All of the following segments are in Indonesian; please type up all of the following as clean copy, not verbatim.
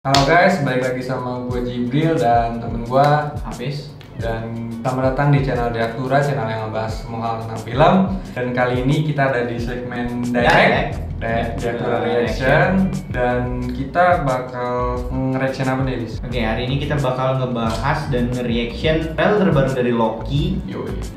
Halo guys, balik lagi sama gue Jibril dan temen gue Hafiz. Dan selamat datang di channel Diaktura, channel yang ngebahas semua hal tentang film. Dan kali ini kita ada di segmen Direct Diaktura Reaction. Dan kita bakal nge-reaction apa nih, Dis? Oke, hari ini kita bakal ngebahas dan nge-reaction trailer terbaru dari Loki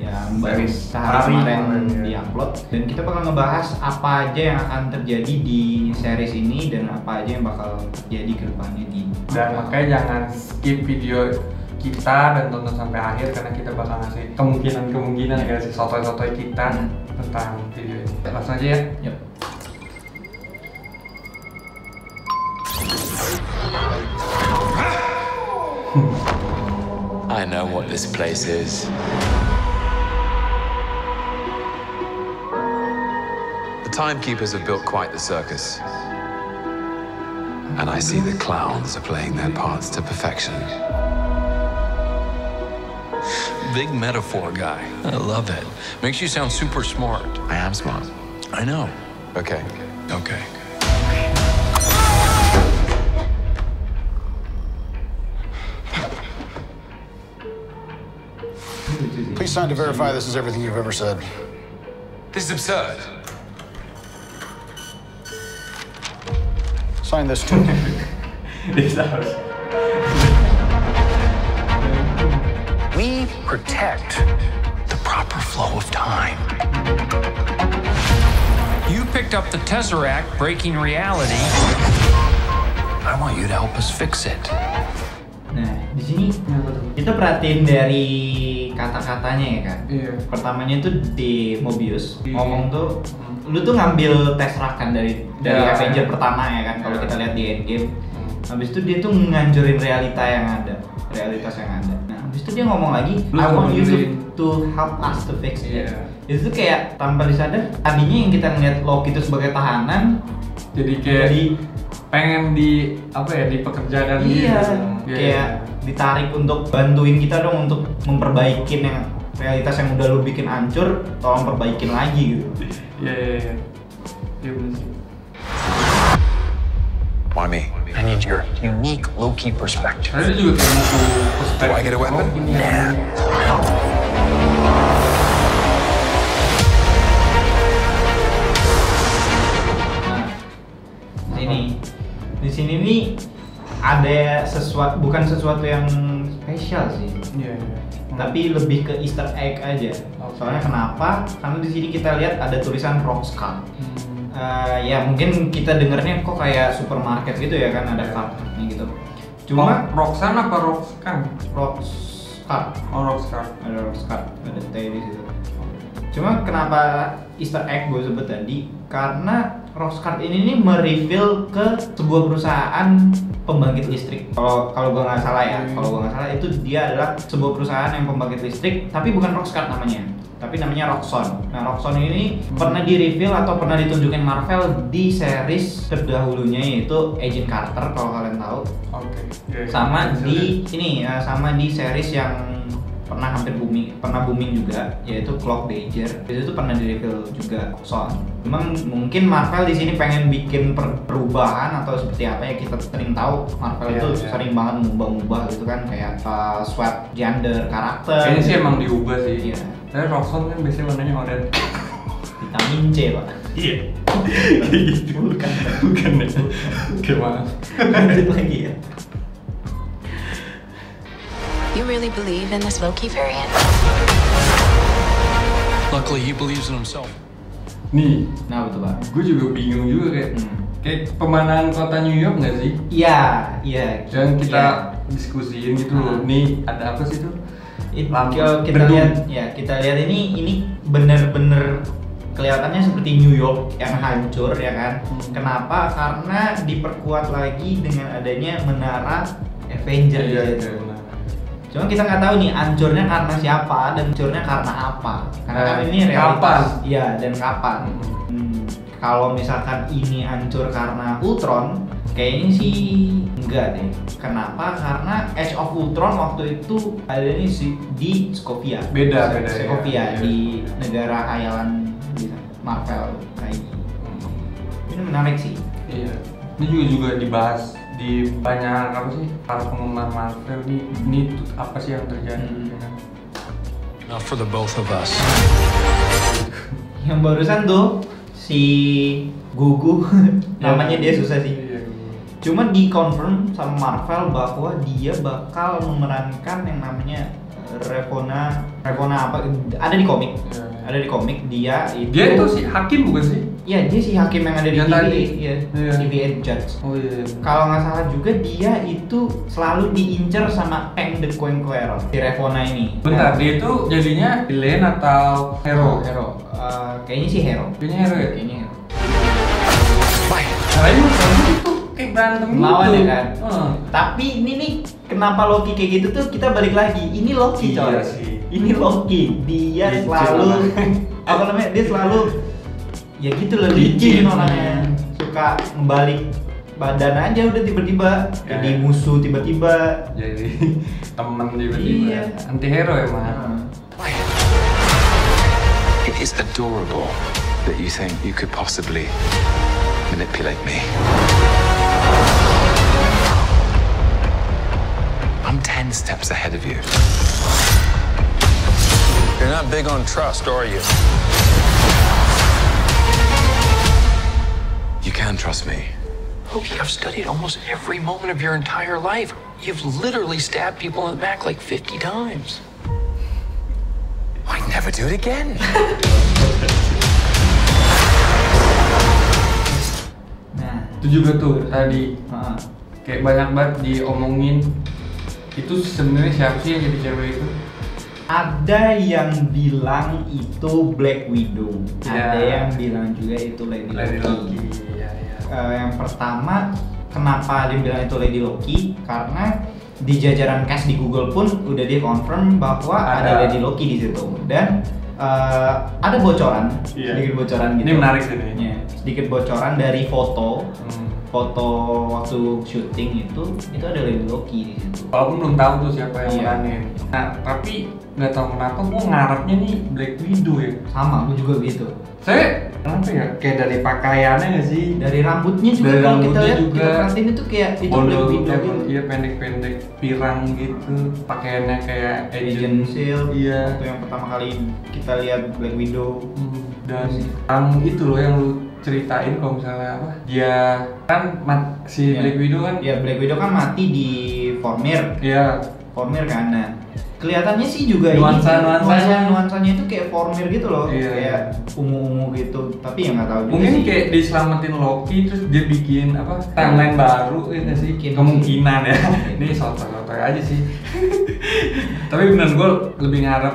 yang baru sehari kemarin di-upload. Dan kita bakal ngebahas apa aja yang akan terjadi di series ini dan apa aja yang bakal terjadi ke depannya di. Dan makanya jangan skip video kita dan tonton sampai akhir karena kita bakal ngasih kemungkinan ya si sotoy-sotoy kita tentang video ini. Langsung aja ya. Yep. I know what this place is. The timekeepers have built quite the circus. And I see the clowns are playing their parts to perfection. Big metaphor guy. I love it. Makes you sound super smart. I am smart. I know. Okay. Okay. Please sign to verify this is everything you've ever said. This is absurd. Sign this too. We protect the proper flow of time. You picked up the Tesseract, breaking reality. I want you to help us fix it. Nah, di sini kita perhatiin dari kata-katanya ya kan. Iya. Pertamanya itu di Mobius ngomong tuh, lu tuh ngambil Tesseract kan dari Avenger pertama ya kan. Kalau kita lihat di Endgame, habis itu dia tuh ngancurin realitas yang ada. Nah, habis itu dia ngomong lagi, I want you to help us to fix it. Itu kayak tanpa disadar, tadinya yang kita ngeliat Loki itu sebagai tahanan, jadi kayak pengen dipekerjakan iya, gitu. kayak ditarik untuk bantuin kita dong untuk memperbaikin yang realitas yang udah lu bikin hancur, tolong perbaikin lagi gitu. Iya bener sih. Why me? I need your unique Loki perspective. Ada juga kayak buku perspektif. Do I get a weapon? Di sini nih ada sesuatu, bukan sesuatu yang spesial sih. Iya. Tapi lebih ke Easter egg aja. Soalnya kenapa? Karena di sini kita lihat ada tulisan Rockstar. Ya mungkin kita dengernya kok kayak supermarket gitu ya kan, ada kartunya gitu. Cuma Roxanne apa Roxcan? Rockstar. Oh, Rockstar. Ada Rockstar, ada T di situ. Cuma kenapa Easter egg gue sebut tadi? Karena Rockstar ini nih mereveal ke sebuah perusahaan pembangkit listrik. Kalau gue nggak salah ya, itu dia adalah sebuah perusahaan yang pembangkit listrik, tapi bukan Rockstar namanya, tapi namanya Roxxon. Nah, Roxxon ini pernah di-reveal atau pernah ditunjukin Marvel di series terdahulunya yaitu Agent Carter kalau kalian tahu. Oke. Sama di ini ya, sama di series yang pernah booming juga yaitu Cloak Danger. Itu pernah di-reveal juga Roxxon. Memang mungkin Marvel di sini pengen bikin perubahan atau seperti apa ya, kita sering tahu Marvel itu sering banget mengubah-ubah gitu kan, kayak swap gender karakter. Kayaknya sih emang diubah sih. Iya. Tapi Roxxon kan biasanya warnanya oranye. Vitamin C, Pak. Iya. Kayak gitu. Bukan ya. Oke, maaf. Lanjut lagi ya. You really believe in this Loki variant? Luckily, he believes in himself. Nih, Nah, betul, Pak. gue juga bingung juga kayak pemandangan kota New York nggak sih? Iya. Yang kita diskusiin gitu loh. Nih, ada apa sih tuh? Kita lihat ini bener-bener kelihatannya seperti New York yang hancur ya kan. Kenapa? Karena diperkuat lagi dengan adanya menara Avenger gitu. Cuma kita nggak tahu nih hancurnya karena siapa dan hancurnya karena apa. Karena kan ini realitas. Kapan? Iya, dan kapan. Kalau misalkan ini hancur karena Ultron, kayaknya sih enggak deh. Kenapa? Karena Age of Ultron waktu itu ada di Sokovia. Beda Sokovia ya. di negara hayalan di Marvel kayak gitu. Ini menarik sih. Iya. Ini juga dibahas di banyak apa sih para penggemar Marvel nih, ini apa sih yang terjadi? Ya kan? Not for the both of us. Yang barusan tuh si Gugu namanya dia susah sih. Cuma di-confirm sama Marvel bahwa dia bakal memerankan yang namanya Ravonna apa? Ada di komik. Ada di komik dia itu. Dia itu si hakim bukan sih? Iya, dia si hakim yang ada di Yang TVA, tadi. iya. Iya. TVA Judge. Oh iya. Kalau nggak salah juga dia itu selalu diincer sama Kang the Conqueror, si Ravonna ini. Bentar, dia itu jadinya villain atau hero? Hero. Kayaknya sih hero. Kayaknya hero ya? Kayaknya hero. Caranya bagus itu kayak berantem Lawan gitu. ya kan? Tapi ini nih kenapa Loki kayak gitu tuh kita balik lagi. Ini Loki coy. Iya sih. Ini Loki. Dia Licin selalu apa namanya? Dia selalu ya gitu loh, licin orangnya. Suka ngebalik badan aja udah tiba-tiba jadi musuh tiba-tiba. Jadi temen tiba-tiba. Iya. Anti hero emang. It is adorable that you think you could possibly manipulate me. I'm 10 steps ahead of you. You're not big on trust, are you? You can trust me. Loki, I've studied almost every moment of your entire life. You've literally stabbed people in the back like 50 times. I'd never do it again. Nah, Itu juga tuh tadi kayak banyak banget diomongin. Itu sebenarnya siapa sih yang jadi cewek itu? ada yang bilang itu Black Widow, Ya. ada yang bilang juga itu Lady Loki. Iya, iya. Yang pertama, kenapa dia bilang itu Lady Loki? Karena di jajaran cast di Google pun udah dia confirm bahwa ada Lady Loki di situ, dan ada bocoran, sedikit bocoran gitu. Ini menarik sih nih. Ya, sedikit bocoran dari foto waktu syuting itu ada Lady Loki di situ. Walaupun belum tahu tuh siapa yang Iya. meranin. Nah, tapi nggak tahu kenapa gue ngarepnya nih Black Widow ya. Sama, aku juga gitu. Saya kenapa ya? Kayak dari pakaiannya nggak sih? Dari rambutnya juga Dari kalau kita rambutnya lihat, juga. kita perhatiin itu kayak itu Black Bondol Widow gitu. iya pendek-pendek pirang gitu. Pakaiannya kayak Agent Shield. Iya. Waktu yang pertama kali kita lihat Black Widow. Dan itu loh yang lu ceritain kalau misalnya apa? Dia kan si Iya. Black Widow kan? Ya, Black Widow kan mati di Vormir. Iya. Vormir kan. Nah, kelihatannya sih juga nuansanya itu kayak Vormir gitu loh. Iya. Kayak ungu-ungu gitu. Tapi ya nggak tahu juga Mungkin sih. kayak diselamatin Loki terus dia bikin apa timeline baru ya nggak sih? Kemungkinan ya. Ini soto-soto aja sih. Tapi bener gue lebih ngarep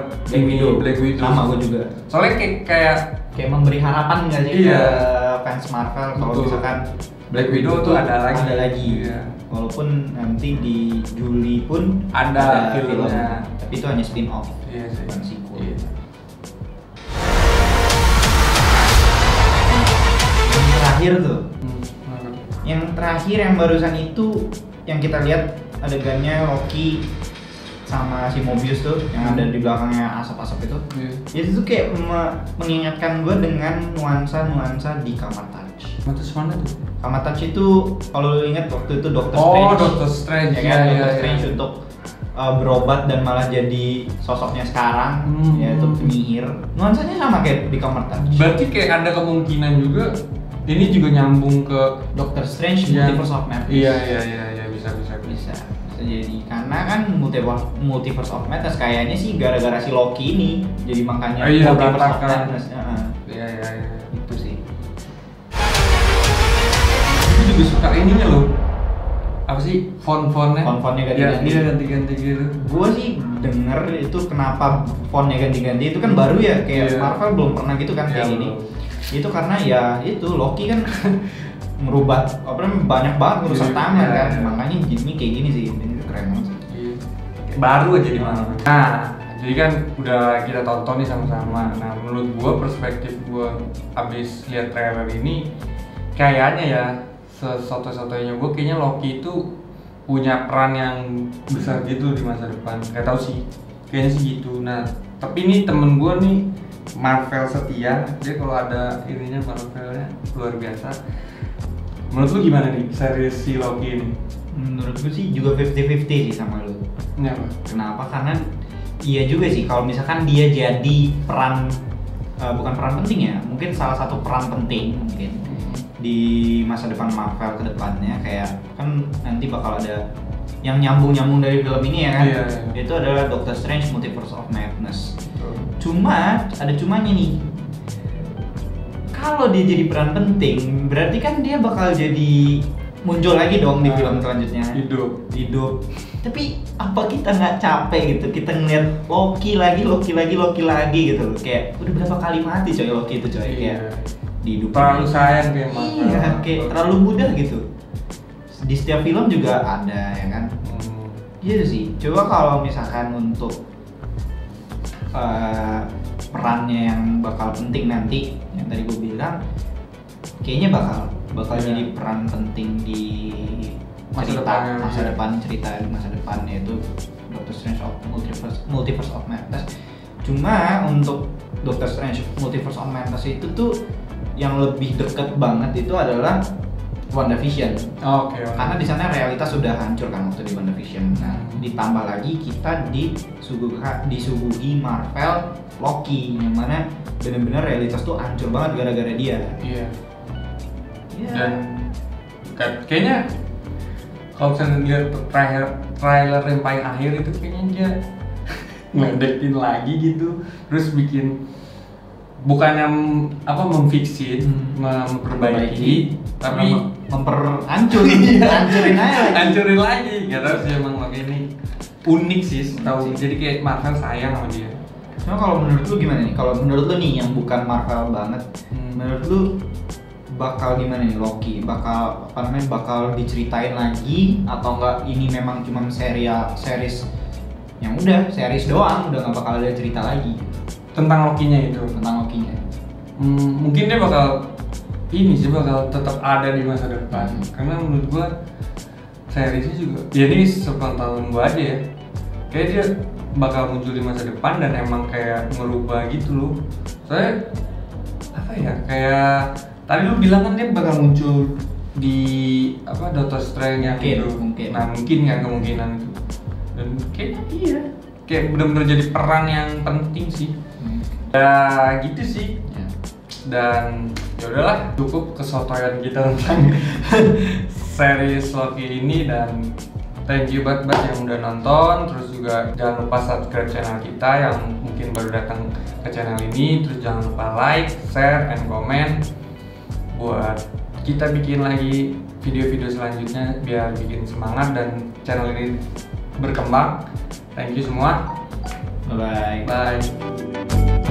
Black Widow. Sama gue juga. Soalnya kayak memberi harapan nggak sih Iya. ke fans Marvel kalau Betul. misalkan Black Widow tuh ada lagi. Iya. Walaupun nanti di Juli pun Ada film, filmnya. tapi itu hanya spin off, Iya sih. bukan sequel. Iya. Yang terakhir tuh, Kenapa? yang terakhir yang barusan itu yang kita lihat adegannya Loki sama si Mobius tuh yang ada di belakangnya asap-asap itu. Iya. Itu tuh kayak mengingatkan gue dengan nuansa-nuansa di Kamar Touch. Matus mana tuh? Kamar Touch itu kalau lu ingat waktu itu Doctor Oh, Strange. Doctor Strange. Ya kan, Doctor Strange untuk berobat dan malah jadi sosoknya sekarang, yaitu penyihir. Nuansanya sama kayak di Kamar Touch. Berarti kayak ada kemungkinan juga ini juga nyambung ke Doctor Strange Iya. Multiverse of Madness. Iya, bisa. Bisa jadi, karena kan Multiverse of Madness kayaknya sih gara-gara si Loki ini, jadi makanya Iya, Multiverse of berantakan. Madness. Iya. Itu sih. Aku juga suka ininya loh. Apa sih font-fontnya? Font-fontnya ganti-ganti. Iya, ganti-ganti gitu. Gue sih denger itu kenapa fontnya ganti-ganti itu kan baru ya, kayak Iya. Marvel belum pernah gitu kan kayak Iya, gini. belum. Itu karena ya itu Loki kan merubah apa namanya banyak banget ngerusak Iya, tangan iya. kan, makanya ini kayak gini sih, ini keren banget sih. Iya. Baru aja di mana. Nah, jadi kan udah kita tonton nih sama-sama. Nah, menurut gua perspektif gua abis lihat trailer ini kayaknya ya sesoto-sotonya gua kayaknya Loki itu punya peran yang besar gitu di masa depan. Gak tau sih, kayaknya sih gitu. Nah, tapi ini temen gua nih Marvel setia, dia kalau ada ininya Marvelnya luar biasa. Menurut lu gimana nih series si Loki ini? Menurut gue sih juga 50-50 sih sama lu. Kenapa? Karena iya juga sih kalau misalkan dia jadi peran bukan peran penting ya, mungkin salah satu peran penting mungkin di masa depan Marvel ke depannya, kayak kan nanti bakal ada yang nyambung dari film ini ya kan. Iya. Itu adalah Doctor Strange Multiverse of Madness. Cuma ada cumanya nih. Kalau dia jadi peran penting, berarti kan dia bakal jadi muncul lagi dong di film selanjutnya. Hidup. Tapi apa kita nggak capek gitu? Kita ngeliat Loki lagi gitu loh. Kayak udah berapa kali mati coy Loki itu coy. Kayak dihidupin. Terlalu sayang kayak Iya, kayak terlalu mudah gitu. Di setiap film juga ada ya kan. Iya sih. Coba kalau misalkan untuk perannya yang bakal penting nanti, yang tadi gue bilang, kayaknya bakal jadi peran penting di masa depan yaitu Doctor Strange of Multiverse of Madness. Cuma untuk Doctor Strange Multiverse of Madness itu tuh yang lebih deket banget itu adalah WandaVision. Karena di sana realitas sudah hancur kan waktu di WandaVision. Nah, ditambah lagi kita disuguhi Marvel Loki, yang mana benar-benar realitas tuh hancur banget gara-gara dia. Iya. Dan kayaknya kalau misalnya lihat trailer yang paling akhir itu kayaknya dia ngeledekin lagi gitu, terus bikin bukannya memfixin, memperbaiki, tapi hancurin lagi. Gak tau sih emang Loki ini unik sih, tahu. Jadi kayak Marvel sayang sama dia. Cuma kalau menurut lu gimana nih? Kalau menurut lu nih yang bukan Marvel banget, menurut lu bakal gimana nih Loki? Bakal diceritain lagi atau enggak ini memang cuma series yang udah series doang, udah nggak bakal ada cerita lagi tentang Loki-nya itu? Mungkin dia bakal tetap ada di masa depan. Karena menurut gua seriesnya juga, ya ini sepengetahuan gua aja ya, kayak dia bakal muncul di masa depan dan emang kayak ngerubah gitu loh. Soalnya kayak tadi lu bilang kan dia bakal muncul di Doctor Strange yang itu. Nah mungkin kan kemungkinan itu. Dan kayaknya iya, kayak benar-benar jadi peran yang penting sih. Ya gitu sih. Dan ya udahlah, cukup kesotoyan kita tentang series Loki ini, dan thank you buat yang udah nonton. Terus juga jangan lupa subscribe channel kita yang mungkin baru datang ke channel ini. Terus jangan lupa like, share, and comment buat kita bikin lagi video-video selanjutnya biar bikin semangat dan channel ini berkembang. Thank you semua. Bye. Bye.